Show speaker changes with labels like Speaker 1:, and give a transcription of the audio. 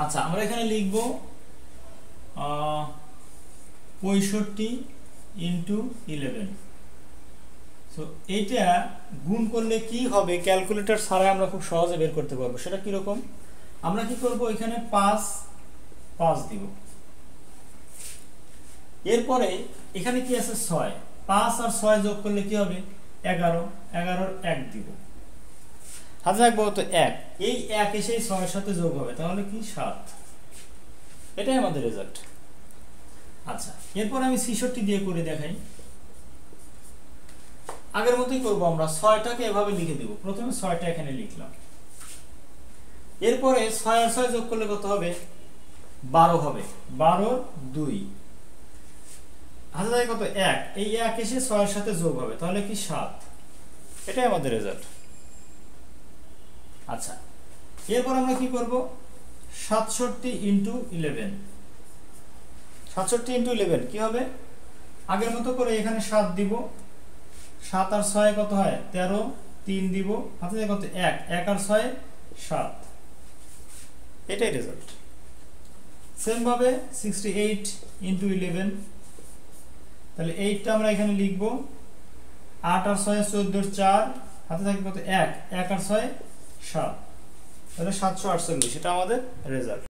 Speaker 1: আচ্ছা আমরা এখানে লিখব 65 ইন্টু 11। সো এইটা গুণ করলে কি হবে ক্যালকুলেটর ছাড়াই আমরা খুব সহজে বের করতে পারবো। সেটা কিরকম, আমরা কি করব, এখানে 5 দিব, এরপরে এখানে কি আছে 6, 5 আর 6 যোগ করলে কি হবে 11, 11 1 দিব, হাতে রাখবো তো 1, এই 1 এসে 6 এর সাথে যোগ হবে, তাহলে কি 7। এটাই আমাদের রেজাল্ট। আচ্ছা এরপর আমি 66 দিয়ে করে দেখাই। আগের মতোই করব, আমরা 6টাকে এভাবে লিখে দেব, প্রথমে 6টা এখানে লিখলাম, এরপরে 6 আর 6 যোগ করলে কত হবে 12 হবে, 12 2, হাতে থাকে কত 1, এই 1 এসে 6 এর সাথে যোগ হবে, তাহলে কি 7। এটাই আমাদের রেজাল্ট। আচ্ছা এরপর আমরা কি করব, 67 ইন্টু 11। 67 ইন্টু 11 কি হবে, আগের মতো করে এখানে 7 দিব, 7 আর 6 কত হয় 13, 3 দিব, হাতে থাকে কত 1, 1 আর 6 7। এটাই রেজাল্ট। সেম ভাবে 68 ইন্টু 11, তাহলে 8টা আমরা এখানে লিখব, 8 আর 6 14 4, হাতে থাকে কত 1, 1 আর 6 7, তাহলে 748, এটা আমাদের রেজাল্ট।